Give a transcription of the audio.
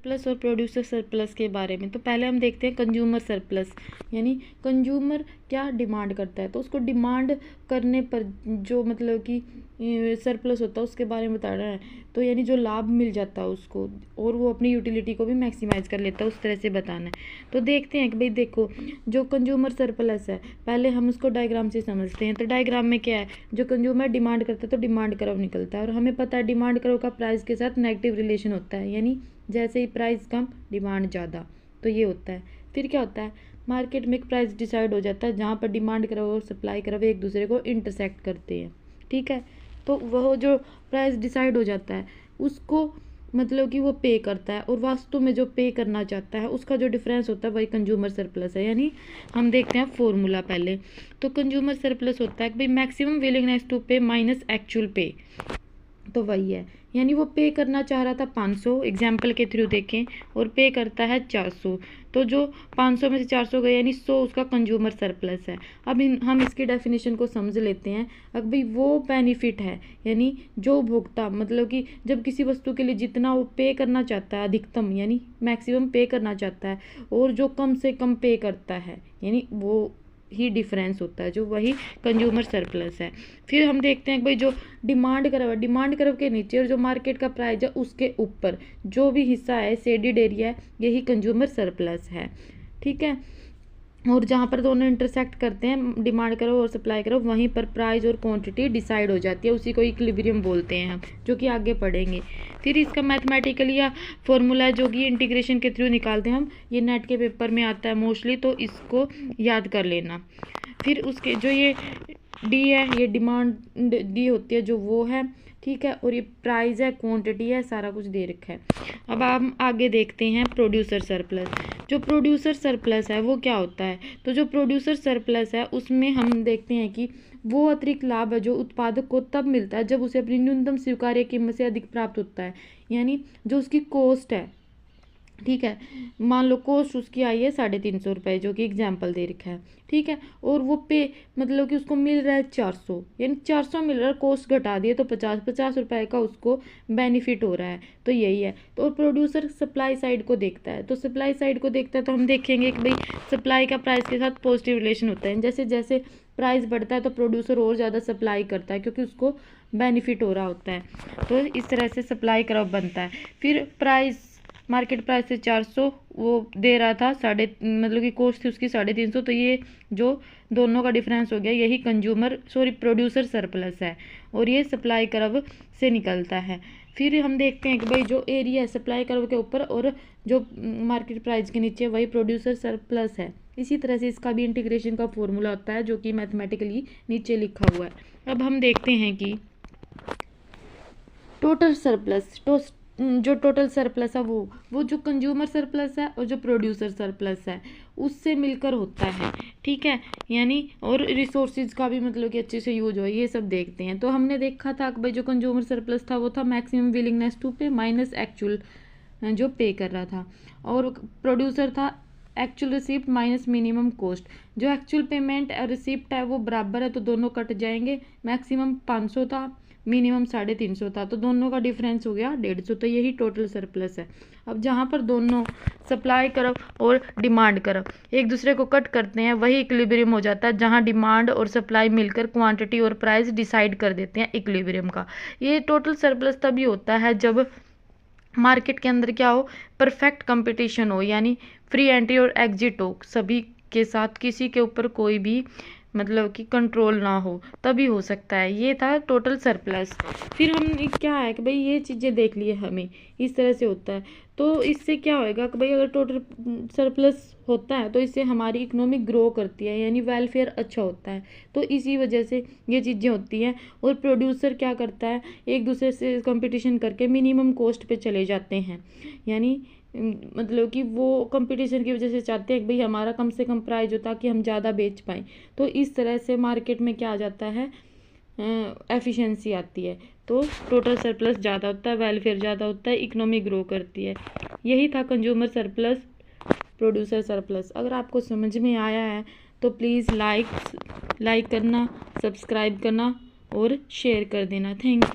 Plus और producer surplus के बारे में। तो पहले हम देखते हैं कंज्यूमर सरप्लस, यानी कंज्यूमर क्या डिमांड करता है, तो उसको डिमांड करने पर जो मतलब कि सरप्लस होता है उसके बारे में बताना है। तो यानी जो लाभ मिल जाता है उसको, और वो अपनी यूटिलिटी को भी मैक्सिमाइज कर लेता है, उस तरह से बताना है। तो देखते हैं कि भाई देखो, जो कंज्यूमर सरप्लस है पहले हम उसको डायग्राम से समझते हैं। तो डायग्राम में क्या है, जो कंज्यूमर डिमांड करता है तो डिमांड कर्व निकलता है, और हमें पता है डिमांड कर्व का प्राइस के साथ नेगेटिव रिलेशन होता है, यानी जैसे ही प्राइस कम डिमांड ज़्यादा, तो ये होता है। फिर क्या होता है, मार्केट में एक प्राइस डिसाइड हो जाता है जहाँ पर डिमांड कर्व और सप्लाई कर्व एक दूसरे को इंटरसेक्ट करते हैं, ठीक है। तो वह जो प्राइस डिसाइड हो जाता है उसको मतलब कि वो पे करता है, और वास्तव में जो पे करना चाहता है उसका जो डिफरेंस होता है वही कंज्यूमर सरप्लस है। यानी हम देखते हैं फॉर्मूला पहले। तो कंज्यूमर सरप्लस होता है कि भाई मैक्सिमम विलिंगनेस टू पे माइनस एक्चुअल पे, तो वही है। यानी वो पे करना चाह रहा था 500, एग्जाम्पल के थ्रू देखें, और पे करता है 400, तो जो 500 में से 400 गए यानी 100 उसका कंज्यूमर सरप्लस है। अब हम इसकी डेफिनेशन को समझ लेते हैं। अब भाई वो बेनिफिट है, यानी जो उपभोक्ता मतलब कि जब किसी वस्तु के लिए जितना वो पे करना चाहता है अधिकतम, यानी मैक्सिमम पे करना चाहता है, और जो कम से कम पे करता है, यानी वो ही डिफरेंस होता है, जो वही कंज्यूमर सरप्लस है। फिर हम देखते हैं भाई जो डिमांड कर्व है, डिमांड कर्व के नीचे और जो मार्केट का प्राइस है उसके ऊपर जो भी हिस्सा है शेडेड एरिया है, यही कंज्यूमर सरप्लस है, ठीक है। और जहाँ पर दोनों इंटरसेक्ट करते हैं डिमांड कर्व और सप्लाई कर्व, वहीं पर प्राइस और क्वांटिटी डिसाइड हो जाती है, उसी को इक्विलिब्रियम बोलते हैं हम, जो कि आगे पढ़ेंगे। फिर इसका मैथमेटिकली या फॉर्मूला जो कि इंटीग्रेशन के थ्रू निकालते हैं हम, ये नेट के पेपर में आता है मोस्टली, तो इसको याद कर लेना। फिर उसके जो ये डी है, ये डिमांड डी होती है जो वो है, ठीक है, और ये प्राइस है, क्वांटिटी है, सारा कुछ दे रखा है। अब हम आगे देखते हैं प्रोड्यूसर सरप्लस। जो प्रोड्यूसर सरप्लस है वो क्या होता है, तो जो प्रोड्यूसर सरप्लस है उसमें हम देखते हैं कि वो अतिरिक्त लाभ है जो उत्पादक को तब मिलता है जब उसे अपनी न्यूनतम स्वीकार्य कीमत से अधिक प्राप्त होता है। यानी जो उसकी कॉस्ट है, ठीक है, मान लो कॉस्ट उसकी आई है 350 रुपये, जो कि एग्जाम्पल दे रखा है, ठीक है, और वो पे मतलब कि उसको मिल रहा है 400, यानी 400 मिल रहा है, कॉस्ट घटा दिए तो 50 रुपये का उसको बेनिफिट हो रहा है, तो यही है। तो प्रोड्यूसर सप्लाई साइड को देखता है, तो सप्लाई साइड को देखता है तो हम देखेंगे कि भाई सप्लाई का प्राइस के साथ पॉजिटिव रिलेशन होता है, जैसे जैसे प्राइस बढ़ता है तो प्रोड्यूसर और ज़्यादा सप्लाई करता है क्योंकि उसको बेनिफिट हो रहा होता है, तो इस तरह से सप्लाई कर्व बनता है। फिर प्राइस, मार्केट प्राइस से 400 वो दे रहा था, मतलब कि कॉस्ट थी उसकी 350, तो ये जो दोनों का डिफरेंस हो गया, यही प्रोड्यूसर सरप्लस है, और ये सप्लाई कर्व से निकलता है। फिर हम देखते हैं कि भाई जो एरिया है सप्लाई कर्व के ऊपर और जो मार्केट प्राइस के नीचे, वही प्रोड्यूसर सरप्लस है। इसी तरह से इसका भी इंटीग्रेशन का फॉर्मूला होता है जो कि मैथमेटिकली नीचे लिखा हुआ है। अब हम देखते हैं कि टोटल सरप्लस, जो टोटल सरप्लस है वो जो कंज्यूमर सरप्लस है और जो प्रोड्यूसर सरप्लस है उससे मिलकर होता है, ठीक है। यानी और रिसोर्सेज का भी मतलब कि अच्छे से यूज हो, ये सब देखते हैं। तो हमने देखा था कि भाई जो कंज्यूमर सरप्लस था वो था मैक्सिमम विलिंगनेस टू पे माइनस एक्चुअल जो पे कर रहा था, और प्रोड्यूसर था actual receipt minus minimum cost. जो एक्चुअल पेमेंट और रिसिप्ट है वो बराबर है तो दोनों कट जाएंगे, मैक्सिमम 500 था, मिनिमम 350 था, तो दोनों का डिफरेंस हो गया 150, तो यही टोटल सरप्लस है। अब जहाँ पर दोनों सप्लाई कर्व और डिमांड कर्व एक दूसरे को कट करते हैं वही इक्विलिब्रियम हो जाता है, जहाँ डिमांड और सप्लाई मिलकर क्वांटिटी और प्राइस डिसाइड कर देते हैं इक्विलिब्रियम का। ये टोटल सरप्लस तभी होता है जब मार्केट के अंदर क्या हो, परफेक्ट कंपटीशन हो, यानी फ्री एंट्री और एग्जिट हो सभी के साथ, किसी के ऊपर कोई भी मतलब कि कंट्रोल ना हो, तभी हो सकता है। ये था टोटल सरप्लस। फिर हम क्या है कि भाई ये चीज़ें देख लिए हमें, इस तरह से होता है। तो इससे क्या होएगा कि भाई अगर टोटल सरप्लस होता है तो इससे हमारी इकोनॉमी ग्रो करती है, यानी वेलफेयर अच्छा होता है, तो इसी वजह से ये चीज़ें होती हैं। और प्रोड्यूसर क्या करता है, एक दूसरे से कंपटीशन करके मिनिमम कॉस्ट पे चले जाते हैं, यानी मतलब कि वो कंपटीशन की वजह से चाहते हैं कि भाई हमारा कम से कम प्राइस हो ताकि हम ज़्यादा बेच पाएँ। तो इस तरह से मार्केट में क्या आ जाता है, एफिशिएंसी आती है, तो टोटल सरप्लस ज़्यादा होता है, वेलफेयर ज़्यादा होता है, इकोनॉमी ग्रो करती है। यही था कंज्यूमर सरप्लस, प्रोड्यूसर सरप्लस। अगर आपको समझ में आया है तो प्लीज़ लाइक करना, सब्सक्राइब करना और शेयर कर देना। Thank you.